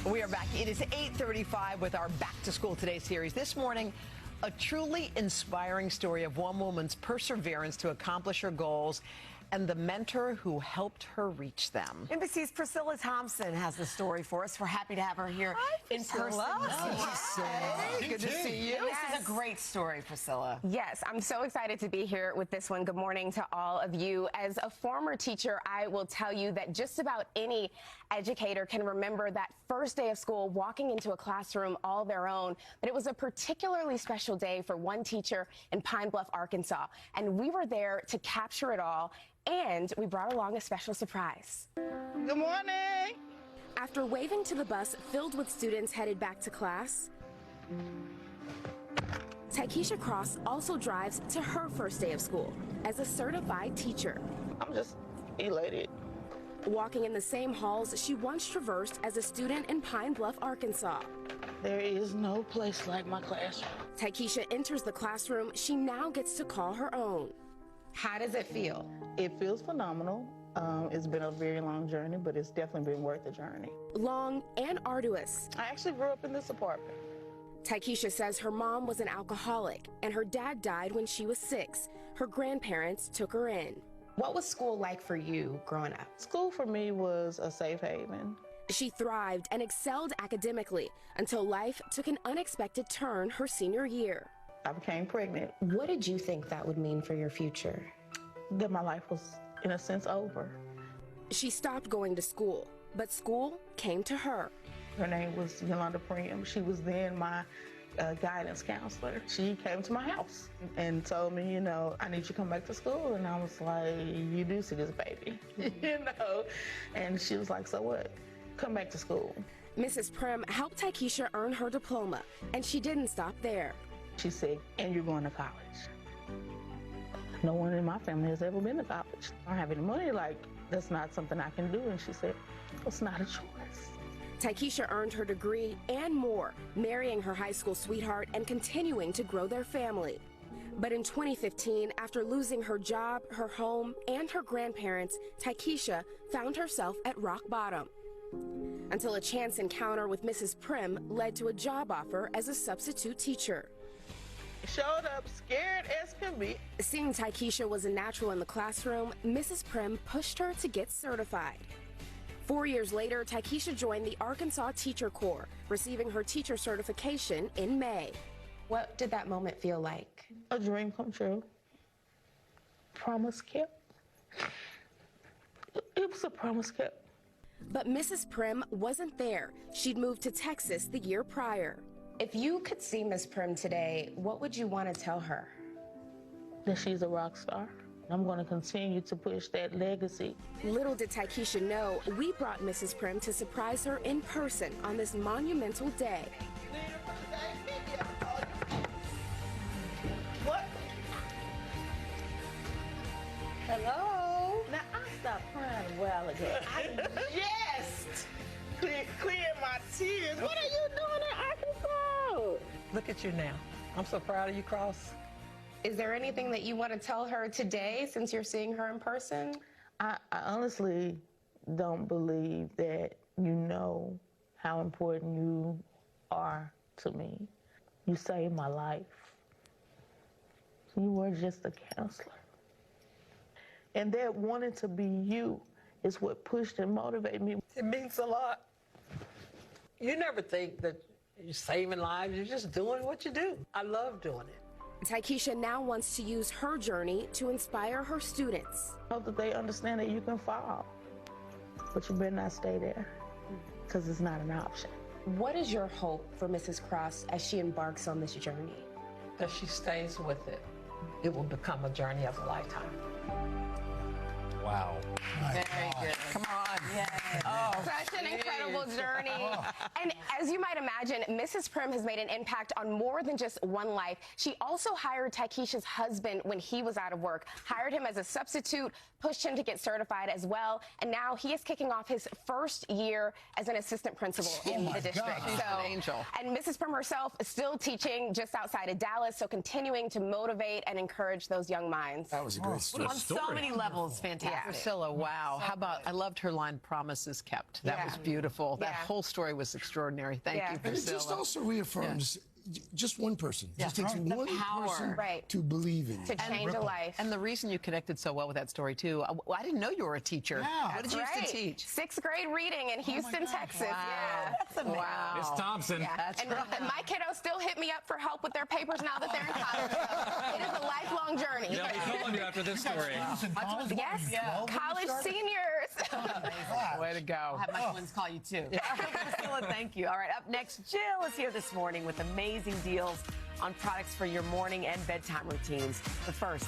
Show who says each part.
Speaker 1: We are back. It is 8:35 with our Back to School Today series. This morning, a truly inspiring story of one woman's perseverance to accomplish her goals and the mentor who helped her reach them.
Speaker 2: NBC's Priscilla Thompson has the story for us. We're happy to have her here in person.
Speaker 1: Hey, good to see you.
Speaker 2: This is a great story, Priscilla.
Speaker 3: Yes, I'm so excited to be here with this one. Good morning to all of you. As a former teacher, I will tell you that just about any educator can remember that first day of school, walking into a classroom all their own. But it was a particularly special day for one teacher in Pine Bluff, Arkansas. And we were there to capture it all. And we brought along a special surprise.
Speaker 4: Good morning.
Speaker 3: After waving to the bus filled with students headed back to class, TyKesha Cross also drives to her first day of school as a certified teacher.
Speaker 4: I'm just elated.
Speaker 3: Walking in the same halls she once traversed as a student in Pine Bluff, Arkansas.
Speaker 4: There is no place like my classroom.
Speaker 3: TyKesha enters the classroom she now gets to call her own. How does it feel?
Speaker 4: It feels phenomenal. It's been a very long journey, but it's definitely been worth the journey.
Speaker 3: Long and arduous.
Speaker 4: I actually grew up in this apartment.
Speaker 3: TyKesha says her mom was an alcoholic and her dad died when she was 6. Her grandparents took her in. What was school like for you growing up?
Speaker 4: School for me was a safe haven.
Speaker 3: She thrived and excelled academically until life took an unexpected turn her senior year.
Speaker 4: I became pregnant.
Speaker 3: What did you think that would mean for your future?
Speaker 4: That my life was, in a sense, over.
Speaker 3: She stopped going to school, but school came to her.
Speaker 4: Her name was Yolanda Prim. She was then my guidance counselor. She came to my house and told me, you know, I need you to come back to school. And I was like, you do see this baby, you know? And she was like, so what? Come back to school.
Speaker 3: Mrs. Prim helped TyKesha earn her diploma, and she didn't stop there.
Speaker 4: She said, and you're going to college. No one in my family has ever been to college. I don't have any money, like, that's not something I can do. And she said, it's not a choice.
Speaker 3: TyKesha earned her degree and more, marrying her high school sweetheart and continuing to grow their family. But in 2015, after losing her job, her home, and her grandparents, TyKesha found herself at rock bottom. Until a chance encounter with Mrs. Prim led to a job offer as a substitute teacher.
Speaker 4: Showed up scared as can be.
Speaker 3: Seeing TyKesha was a natural in the classroom, Mrs. Prim pushed her to get certified. 4 years later, TyKesha joined the Arkansas Teacher Corps, receiving her teacher certification in May. What did that moment feel like?
Speaker 4: A dream come true. Promise kept. It was a promise kept.
Speaker 3: But Mrs. Prim wasn't there. She'd moved to Texas the year prior. If you could see Miss Prim today, what would you want to tell her?
Speaker 4: That she's a rock star. I'm going to continue to push that legacy.
Speaker 3: Little did TyKesha know, we brought Mrs. Prim to surprise her in person on this monumental day.
Speaker 4: What?
Speaker 2: Hello.
Speaker 4: Now, I stopped crying a while ago. I just cleared my tears. What are you doing in Arkansas?
Speaker 1: Look at you now. I'm so proud of you, Cross.
Speaker 3: Is there anything that you want to tell her today since you're seeing her in person?
Speaker 4: I honestly don't believe that you know how important you are to me. You saved my life. You were just a counselor. And that wanting to be you is what pushed and motivated me.
Speaker 5: It means a lot. You never think that you're saving lives, you're just doing what you do. I love doing it.
Speaker 3: TyKesha now wants to use her journey to inspire her students.
Speaker 4: I hope that they understand that you can fall, but you better not stay there, because it's not an option.
Speaker 3: What is your hope for Mrs. Cross as she embarks on this journey?
Speaker 5: That she stays with it. It will become a journey of a lifetime.
Speaker 6: Wow.
Speaker 1: Very good. Come on.
Speaker 3: Yes.
Speaker 1: Oh,
Speaker 3: Such an incredible journey. And as you might imagine, Mrs. Prim has made an impact on more than just one life. She also hired TyKesha's husband when he was out of work, hired him as a substitute, pushed him to get certified as well, and now he is kicking off his first year as an assistant principal in the district.
Speaker 1: She's an angel.
Speaker 3: And Mrs. Prim herself is still teaching just outside of Dallas, so continuing to motivate and encourage those young minds.
Speaker 6: That was a great story.
Speaker 2: On so many levels, fantastic.
Speaker 1: Priscilla, wow. How about, I loved her line, promises kept. That was beautiful. That whole story was just extraordinary. Thank
Speaker 3: Yeah.
Speaker 1: you,
Speaker 7: And it
Speaker 1: Priscilla.
Speaker 7: just also reaffirms just one person. It just takes
Speaker 2: The
Speaker 7: one
Speaker 2: power.
Speaker 7: person
Speaker 3: Right.
Speaker 7: to believe in you.
Speaker 3: To change a life.
Speaker 1: And the reason you connected so well with that story, too, I didn't know you were a teacher.
Speaker 6: Yeah.
Speaker 1: What did you used to
Speaker 3: Right.
Speaker 1: teach?
Speaker 3: 6th grade reading in Houston, Texas. Yeah.
Speaker 1: That's amazing. Wow.
Speaker 6: Miss Thompson.
Speaker 3: Yeah.
Speaker 1: That's
Speaker 3: and
Speaker 1: right.
Speaker 3: my kiddos still hit me up for help with their papers now that they're in college. So it is a lifelong journey.
Speaker 6: They'll be calling you after this story.
Speaker 3: Yes, college seniors.
Speaker 1: Way to go.
Speaker 2: I'll have my twins call you too. Priscilla, thank you. All right, up next, Jill is here this morning with amazing deals on products for your morning and bedtime routines. But first,